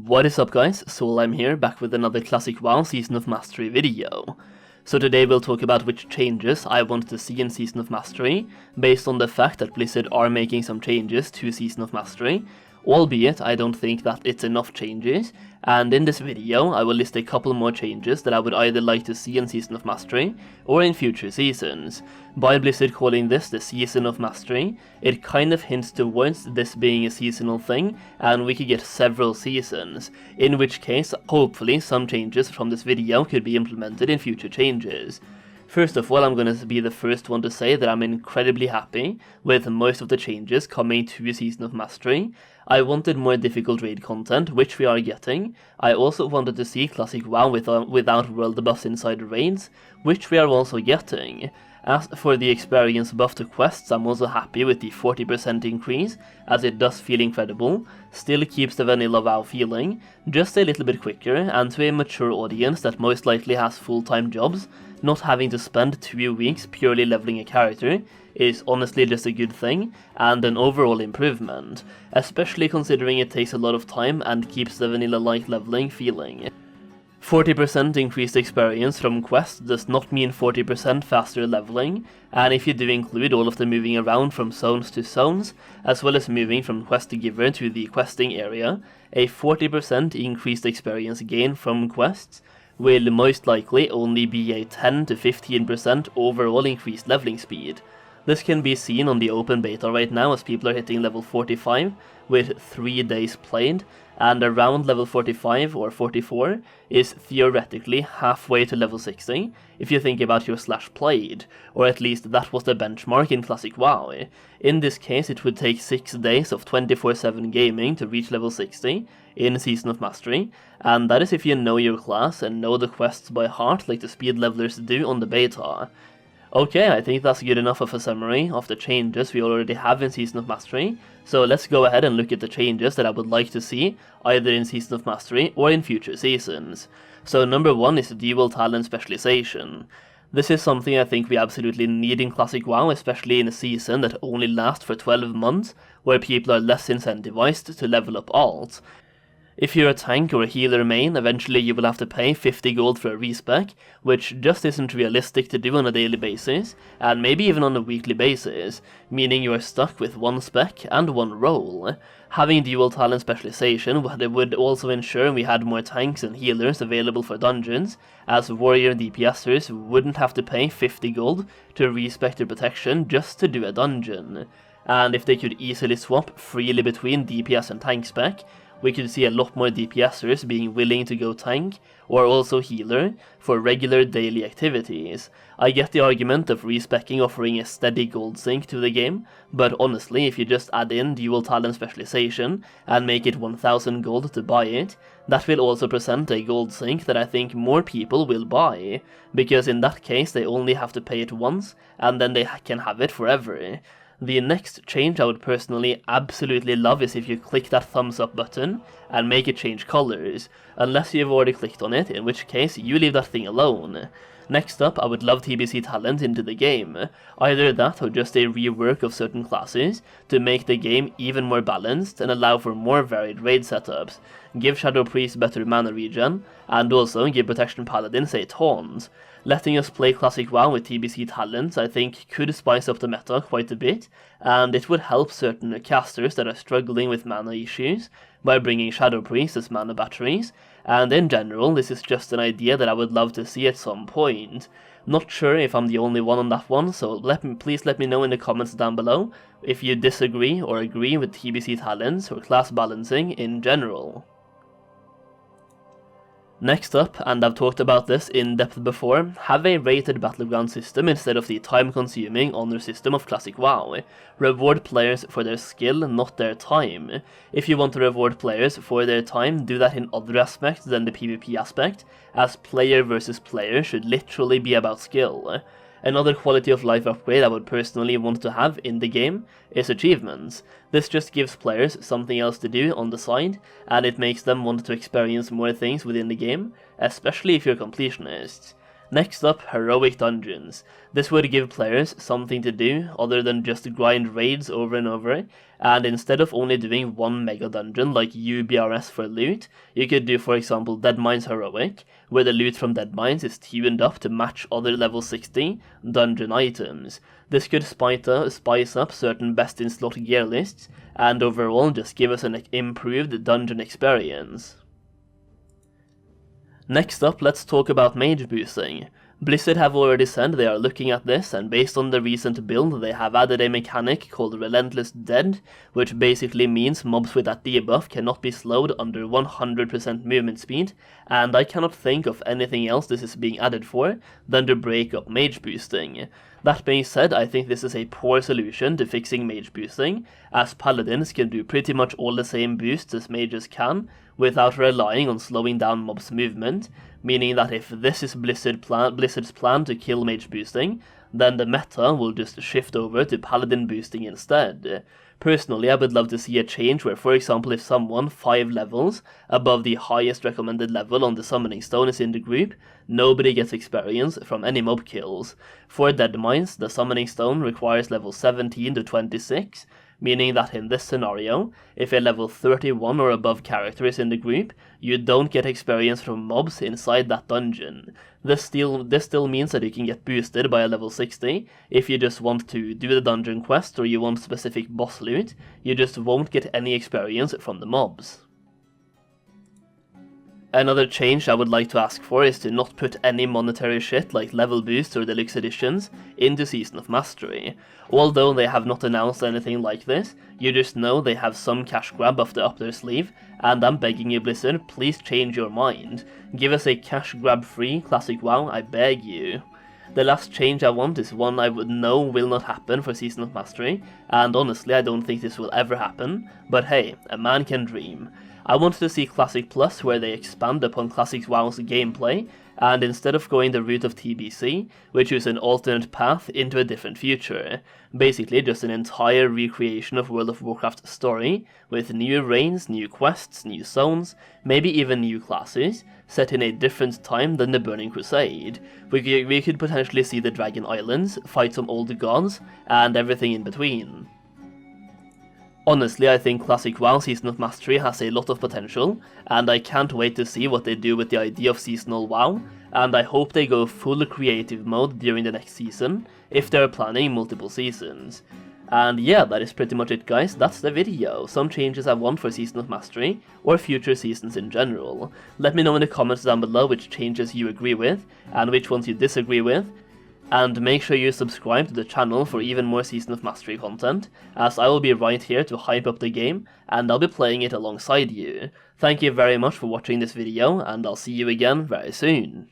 What is up guys, Solheim here, back with another Classic WoW Season of Mastery video. So today we'll talk about which changes I want to see in Season of Mastery, based on the fact that Blizzard are making some changes to Season of Mastery, albeit I don't think that it's enough changes, and in this video I will list a couple more changes that I would either like to see in Season of Mastery, or in future seasons. By Blizzard calling this the Season of Mastery, it kind of hints towards this being a seasonal thing, and we could get several seasons, in which case hopefully some changes from this video could be implemented in future changes. First of all, I'm going to be the first one to say that I'm incredibly happy with most of the changes coming to Season of Mastery. I wanted more difficult raid content, which we are getting. I also wanted to see Classic WoW without world buffs inside raids, which we are also getting. As for the experience buff to quests, I'm also happy with the 40% increase, as it does feel incredible, still keeps the vanilla WoW feeling, just a little bit quicker, and to a mature audience that most likely has full-time jobs, not having to spend 2 weeks purely leveling a character is honestly just a good thing, and an overall improvement, especially considering it takes a lot of time and keeps the vanilla-like leveling feeling. 40% increased experience from quests does not mean 40% faster leveling, and if you do include all of the moving around from zones to zones, as well as moving from quest giver to the questing area, a 40% increased experience gain from quests will most likely only be a 10 to 15% overall increased leveling speed. This can be seen on the open beta right now as people are hitting level 45 with 3 days played, and around level 45 or 44 is theoretically halfway to level 60 if you think about your slash played, or at least that was the benchmark in Classic WoW. In this case it would take 6 days of 24/7 gaming to reach level 60 in Season of Mastery, and that is if you know your class and know the quests by heart like the speed levelers do on the beta. Okay, I think that's good enough of a summary of the changes we already have in Season of Mastery, so let's go ahead and look at the changes that I would like to see, either in Season of Mastery or in future seasons. So number 1 is Dual Talent Specialization. This is something I think we absolutely need in Classic WoW, especially in a season that only lasts for 12 months, where people are less incentivized to level up alt. If you're a tank or a healer main, eventually you will have to pay 50 gold for a respec, which just isn't realistic to do on a daily basis, and maybe even on a weekly basis, meaning you are stuck with 1 spec and 1 role. Having Dual Talent Specialization would also ensure we had more tanks and healers available for dungeons, as warrior DPSers wouldn't have to pay 50 gold to respec their protection just to do a dungeon. And if they could easily swap freely between DPS and tank spec, we could see a lot more DPSers being willing to go tank, or also healer, for regular daily activities. I get the argument of respecking offering a steady gold sink to the game, but honestly if you just add in Dual Talent Specialization and make it 1000 gold to buy it, that will also present a gold sink that I think more people will buy, because in that case they only have to pay it once, and then they can have it forever. The next change I would personally absolutely love is if you click that thumbs up button and make it change colors, unless you've already clicked on it, in which case you leave that thing alone. Next up, I would love TBC talent into the game, either that or just a rework of certain classes to make the game even more balanced and allow for more varied raid setups, give Shadow Priest better mana regen, and also give Protection Paladins a taunt. Letting us play Classic WoW with TBC talents I think could spice up the meta quite a bit, and it would help certain casters that are struggling with mana issues by bringing Shadow Priest as mana batteries, and in general this is just an idea that I would love to see at some point. Not sure if I'm the only one on that one, so please let me know in the comments down below if you disagree or agree with TBC talents or class balancing in general. Next up, and I've talked about this in depth before, have a rated Battlegrounds system instead of the time-consuming honor system of Classic WoW. Reward players for their skill, not their time. If you want to reward players for their time, do that in other aspects than the PvP aspect, as player versus player should literally be about skill. Another quality of life upgrade I would personally want to have in the game is achievements. This just gives players something else to do on the side, and it makes them want to experience more things within the game, especially if you're completionists. Next up, heroic dungeons. This would give players something to do other than just grind raids over and over, and instead of only doing one mega dungeon like UBRS for loot, you could do for example Deadmines Heroic, where the loot from Deadmines is tuned up to match other level 60 dungeon items. This could spice up certain best in slot gear lists, and overall just give us an improved dungeon experience. Next up, let's talk about Mage Boosting. Blizzard have already said they are looking at this, and based on the recent build, they have added a mechanic called Relentless Dead, which basically means mobs with that debuff cannot be slowed under 100% movement speed, and I cannot think of anything else this is being added for than to break up Mage Boosting. That being said, I think this is a poor solution to fixing Mage Boosting, as Paladins can do pretty much all the same boosts as mages can, without relying on slowing down mobs' movement, meaning that if this is Blizzard's plan to kill Mage Boosting, then the meta will just shift over to Paladin boosting instead. Personally, I would love to see a change where, for example, if someone 5 levels above the highest recommended level on the Summoning Stone is in the group, nobody gets experience from any mob kills. For Deadmines, the Summoning Stone requires level 17 to 26, meaning that in this scenario, if a level 31 or above character is in the group, you don't get experience from mobs inside that dungeon. This still means that you can get boosted by a level 60 if you just want to do the dungeon quest or you want specific boss loot, you just won't get any experience from the mobs. Another change I would like to ask for is to not put any monetary shit like level boosts or deluxe editions into Season of Mastery. Although they have not announced anything like this, you just know they have some cash grab up their sleeve, and I'm begging you Blizzard, please change your mind. Give us a cash grab free Classic WoW, I beg you. The last change I want is one I would know will not happen for Season of Mastery, and honestly I don't think this will ever happen, but hey, a man can dream. I want to see Classic Plus where they expand upon Classic WoW's gameplay, and instead of going the route of TBC, we choose an alternate path into a different future. Basically just an entire recreation of World of Warcraft story, with new raids, new quests, new zones, maybe even new classes, set in a different time than the Burning Crusade. We could potentially see the Dragon Islands, fight some old gods, and everything in between. Honestly, I think Classic WoW Season of Mastery has a lot of potential, and I can't wait to see what they do with the idea of seasonal WoW, and I hope they go full creative mode during the next season, if they're planning multiple seasons. And yeah, that is pretty much it guys, that's the video. Some changes I want for Season of Mastery, or future seasons in general. Let me know in the comments down below which changes you agree with, and which ones you disagree with. And make sure you subscribe to the channel for even more Season of Mastery content, as I will be right here to hype up the game, and I'll be playing it alongside you. Thank you very much for watching this video, and I'll see you again very soon.